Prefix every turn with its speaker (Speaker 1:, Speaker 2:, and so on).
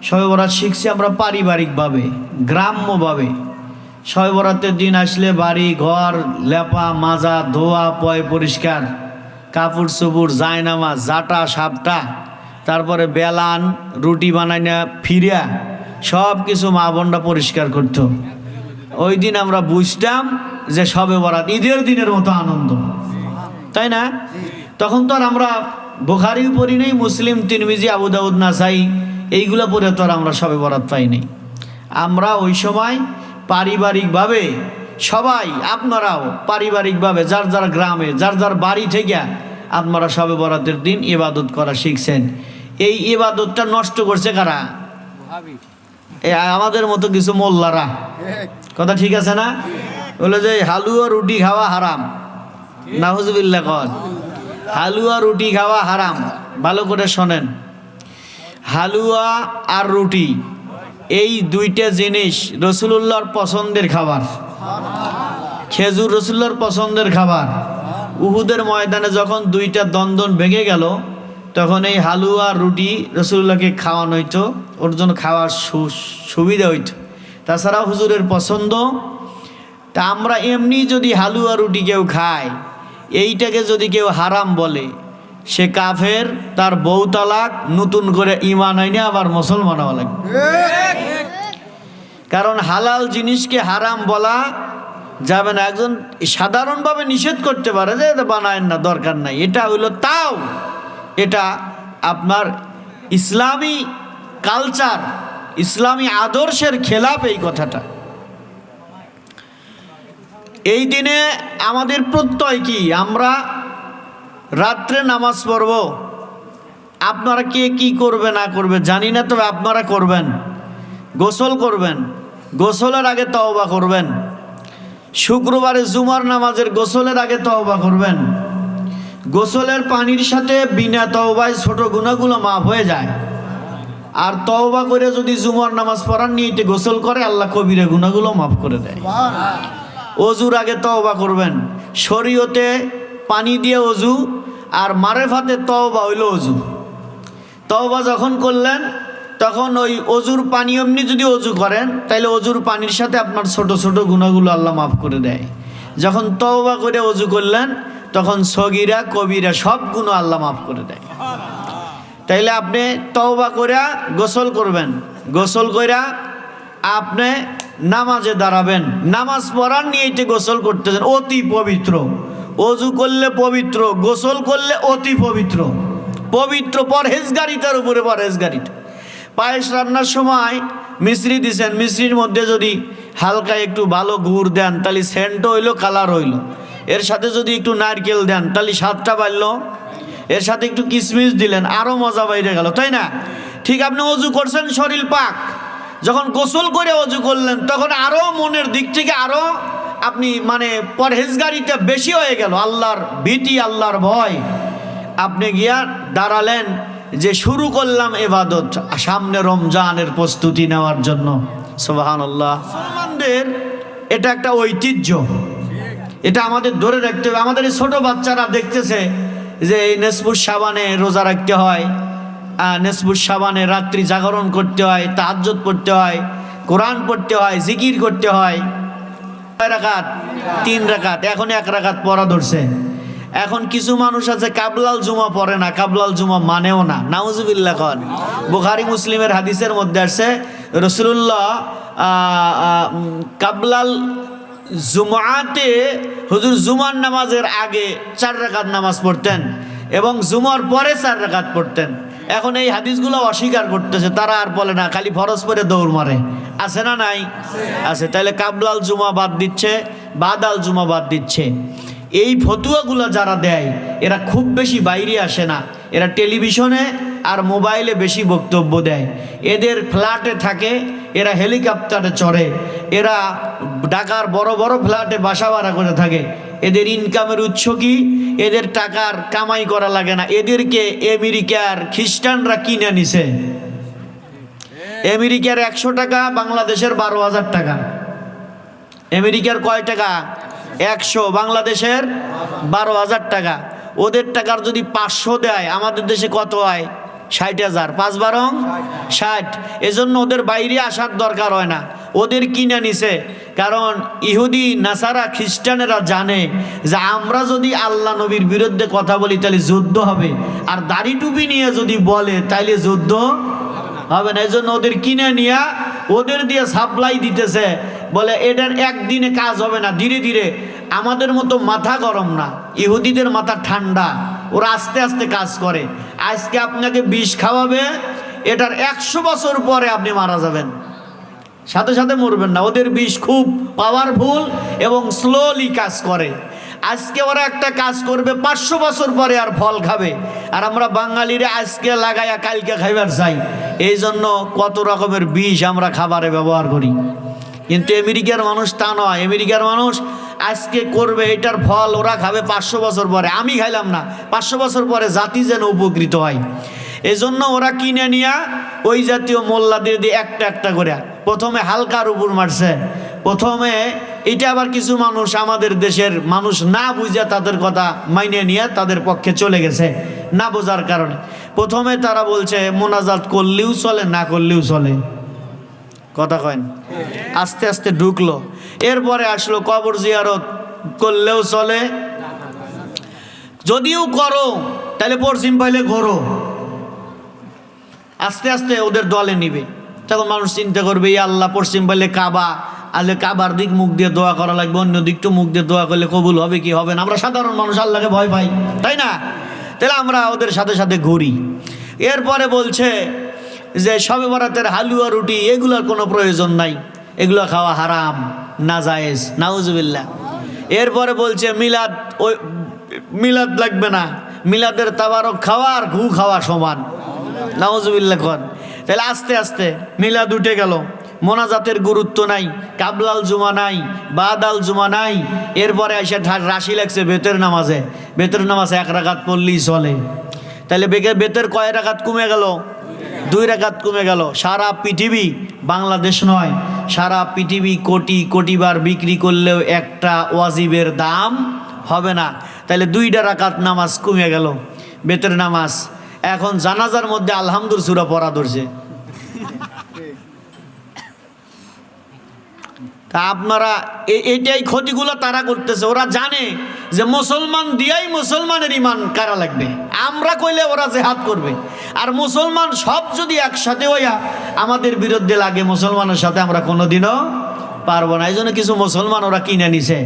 Speaker 1: শবে বরাত শিখছি আমরা পারিবারিকভাবে, গ্রাম্যভাবে। শবে বরাতের দিন আসলে বাড়ি ঘর লেপা মাজা ধোয়া পয় পরিষ্কার, কাপড় চোপড় জায়নামাজ জাটা সাপটা, তারপরে বেলান রুটি বানাই না ফিরিয়া সব কিছু মা বোনরা পরিষ্কার করতো। ওই দিন আমরা বুঝতাম যে শবে বরাত ঈদের দিনের মতো আনন্দ, তাই না? তখন তো আর আমরা বুখারীও পড়ি নাই, মুসলিম তিরমিজি আবু দাউদ নাসাই এইগুলো পড়ে তো আর আমরা শবে বরাত পাই নাই। আমরা ওই সময় পারিবারিকভাবে সবাই, আপনারাও পারিবারিকভাবে যার যার গ্রামে যার যার বাড়ি থেকে আপনারা শবে বরাতের দিন ইবাদত করা শিখছেন। এই ইবাদতটা নষ্ট করছে কারা? আমাদের মতো কিছু মোল্লারা। কথা ঠিক আছে না? বলে যে হালুয়া রুটি খাওয়া হারাম, নাউজুবিল্লাহ কর। হালুয়া রুটি খাওয়া হারাম। ভালো করে শোনেন, হালুয়া আর রুটি এই দুইটা জিনিস রাসূলুল্লাহর পছন্দের খাবার। খেজুর রাসূলুল্লাহর পছন্দের খাবার। উহুদের ময়দানে যখন দুইটা দন্দন ভেঙে গেল তখন এই হালুয়া রুটি রাসূলুল্লাহকে খাওয়ানো হইতো, ওর জন্য খাওয়ার সুবিধা হইতো। তাছাড়াও হুজুরের পছন্দ। তা আমরা এমনি যদি হালুয়া রুটি কেউ খায়, এইটাকে যদি কেউ হারাম বলে, সে কাফের, তার বউ তালাক, নতুন করে ঈমান আইনে আবার মুসলমান হওয়া লাগবে। কারণ হালাল জিনিসকে হারাম বলা যাবে না। একজন সাধারণভাবে নিষেধ করতে পারে যে এটা বানায়েন না, দরকার নাই, এটা হইলো তাও এটা আপনার ইসলামী কালচার, ইসলামী আদর্শের খেলাফ এই কথাটা। এই দিনে আমাদের প্রত্যয় কি? আমরা রাত্রে নামাজ পড়ব। আপনারা কে কি করবে না করবে জানি না, তবে আপনারা করবেন। গোসল করবেন, গোসলের আগে তওবা করবেন। শুক্রবারে জুমার নামাজের গোসলের আগে তওবা করবেন। গোসলের পানির সাথে বিনা তওবায় ছোট গুনাহগুলো মাফ হয়ে যায়। আর তওবা করে যদি জুমার নামাজ পড়ার নিয়তে গোসল করে, আল্লাহ কবিরা গুনাহগুলো মাফ করে দেয়। অজুর আগে তওবা করবেন। শরীয়তে পানি দিয়ে অজু আর মারেফাতে তওবা হইল অজু। তওবা যখন করলেন তখন ওই অজুর পানি এমনি যদি অজু করেন তাহলে অজুর পানির সাথে আপনার ছোট ছোট গুনাহগুলো আল্লাহ মাফ করে দেয়। যখন তওবা করে অজু করলেন তখন সগীরা কবিরা সব গুনাহ আল্লাহ মাফ করে দেয়। তাইলে আপনি তওবা করে গোসল করবেন, গোসল কইরা আপনি নামাজে দাঁড়াবেন। নামাজ পড়ার নিয়েতে গোসল করতেছেন, অতি পবিত্র। অজু করলে পবিত্র, গোসল করলে অতি পবিত্র। পবিত্র পরহেজগারিতার উপরে পরহেজগারিতা। পায়েস রান্নার সময় মিশ্রি দিছেন, মিশ্রির মধ্যে যদি হালকা একটু ভালো গুড় দেন তাহলে সেন্টও হইলো, কালার হইলো। এর সাথে যদি একটু নারকেল দেন তাহলে স্বাদটা বাড়লো। এর সাথে একটু কিশমিশ দিলেন, আরও মজা বাইরে গেল, তাই না? ঠিক আপনি অজু করছেন, শরীর পাক, যখন গোসল করে অজু করলেন তখন আরও মনের দিক থেকে আরও আপনি মানে পরহেজগারিটা বেশি হয়ে গেল। আল্লাহর ভীতি, আল্লাহর ভয়। আপনি গিয়া দাঁড়ালেন যে শুরু করলাম ইবাদত, সামনে রমজানের প্রস্তুতি নেওয়ার জন্য। সুবহানাল্লাহ। মুসলমানদের এটা একটা ঐতিহ্য, এটা আমাদের ধরে রাখতে হবে। আমাদের এই ছোটো বাচ্চারা দেখতেছে যে এই নেসপুর সাবানে রোজা রাখতে হয়, নেসপুর সাবানে রাত্রি জাগরণ করতে হয়, তাহাজ্জুদ পড়তে হয়, কোরআন পড়তে হয়, জিকির করতে হয়। কয় রাকাত? 3 রাকাত। এখন 1 রাকাত পড়া ধরছে। এখন কিছু মানুষ আছে কাবলাল জুমা পড়ে না, কাবলাল জুমা মানেও না। নাউজুবিল্লাহ কন। বুখারী মুসলিমের হাদিসের মধ্যে আসছে রাসূলুল্লাহ কাবলাল জুমাতে হুজুর জুমার নামাজের আগে 4 রাকাত নামাজ পড়তেন এবং জুমার পরে 4 রাকাত পড়তেন। এখন এই হাদিসগুলো অস্বীকার করতেছে, তারা আর বলে না, খালি ফরজ পরে দৌড় মারে। আছে না নাই? আছে। তাহলে কাবলাল জুমা বাদ দিচ্ছে, বাদাল জুমা বাদ দিচ্ছে। এই ফতুয়াগুলো যারা দেয় এরা খুব বেশি বাইরে আসে না, এরা টেলিভিশনে আর মোবাইলে বেশি বক্তব্য দেয়। এদের ফ্ল্যাটে থাকে, এরা হেলিকপ্টারে চড়ে, এরা ঢাকার বড় বড় ফ্ল্যাটে বাসা ভাড়া করে থাকে। এদের ইনকামের উৎস কি? এদের টাকার কামাই করা লাগে না, এদেরকে আমেরিকার খ্রিস্টানরা কিনে নিছে। আমেরিকার 100 টাকা বাংলাদেশের 12,000 টাকা। আমেরিকার কয় টাকা? 100, বাংলাদেশের 12,000 টাকা। ওদের টাকার যদি 500 দেয় আমাদের দেশে কত হয়? 60,000, 5 বারং 60। এজন্য ওদের বাইরে আসার দরকার হয় না, ওদের কিনে নিছে। কারণ ইহুদি নাসারা খ্রিস্টানেরা জানে যে আমরা যদি আল্লাহ নবীর বিরুদ্ধে কথা বলি তাহলে যুদ্ধ হবে, আর দাড়ি টুপি নিয়ে যদি বলে তাইলে যুদ্ধ হবে না। এই জন্য ওদের কিনে নিয়ে ওদের দিয়ে সাপ্লাই দিতেছে। বলে এটার একদিনে কাজ হবে না, ধীরে ধীরে। আমাদের মতো মাথা গরম না, ইহুদিদের মাথা ঠান্ডা, ওরা আস্তে আস্তে কাজ করে। আজকে আপনাকে বিষ খাওয়াবে, এটার 100 বছর পরে আপনি মারা যাবেন, সাথে সাথে মরবেন না। ওদের বিষ খুব পাওয়ারফুল এবং স্লোলি কাজ করে। আজকে ওরা একটা কাজ করবে, 500 বছর পরে আর ফল খাবে। আর আমরা বাঙালিরা আজকে লাগাইয়া কালকে খাইবার চাই। এই জন্য কত রকমের বিষ আমরা খাবারে ব্যবহার করি। কিন্তু আমেরিকার মানুষ তা নয়। আমেরিকার মানুষ আজকে করবে, এটার ফল ওরা খাবে 500 বছর পরে। আমি খাইলাম না, 500 বছর পরে জাতি যেন উপকৃত হয়। এজন্য ওরা কিনে নিয়ে ওই জাতীয় মোল্লাদের দিয়ে একটা একটা করে প্রথমে হালকার উপর মারছে। প্রথমে এটা আবার কিছু মানুষ আমাদের দেশের মানুষ না বুঝে তাদের কথা মাইনে নিয়ে তাদের পক্ষে চলে গেছে, না বোঝার কারণে। প্রথমে তারা বলছে মোনাজাত করলেও চলে, না করলেও চলে, কথা কয়েন। আস্তে আস্তে ঢুকলো। এরপরে আসলো কবর জিয়ারত করলেও চলে, যদিও করো তাহলে পশ্চিম পাইলে ঘোরো। আস্তে আস্তে ওদের দলে নিবে। তখন মানুষ চিন্তা করবে, ইয়া আল্লাহ, পশ্চিম পাইলে কাবা, আলে কাবার দিক মুখ দিয়ে দোয়া করা লাগবে, অন্য দিকটা মুখ দিয়ে দোয়া করলে কবুল হবে কি হবে না। আমরা সাধারণ মানুষ আল্লাহকে ভয় পাই, তাই না? তাহলে আমরা ওদের সাথে সাথে ঘুরি। এরপরে বলছে যে শবে বরাতের হালুয়া রুটি এগুলোর কোনো প্রয়োজন নাই, এগুলো খাওয়া হারাম, নাজায়েজ, নাউজুবিল্লাহ। এরপরে বলছে মিলাদ, ওই মিলাদ লাগবে না, মিলাদের তাবারক খাওয়া আর ঘু খাওয়া সমান, নাউজুবিল্লাহ কন। তাহলে আস্তে আস্তে মিলাদ উঠে গেল। মোনাজাতের গুরুত্ব নাই, কাবলাল জুমা নাই, বাদাল জুমা নাই। এরপরে এসে রাশি লাগছে বেতের নামাজে। বেতের নামাজে 1 রাকাত পড়লেই চলে। তাহলে বেতের কয় রাকাত কমে গেল? 2 রাকাত কমে গেল। সারা পৃথিবী, বাংলাদেশ নয়, সারা পৃথিবী কোটি কোটি বার বিক্রি করলেও একটা ওয়াজিবের দাম হবে না। তাহলে 2টা রাকাত নামাজ কমে গেল, বেতের নামাজ। এখন জানাজার মধ্যে আলহামদুল সূরা পড়া ধরছে। তা আপনারা এইটাই ক্ষতিগুলো তারা করতেছে। ওরা জানে যে মুসলমান দিয়াই মুসলমানের ইমান কারা লাগবে। আমরা কইলে ওরা জেহাদ করবে, আর মুসলমান সব যদি একসাথে হইয়া আমাদের বিরুদ্ধে লাগে, মুসলমানের সাথে আমরা কোনোদিনও পারবো না। এই জন্য কিছু মুসলমান ওরা কিনে নিছে।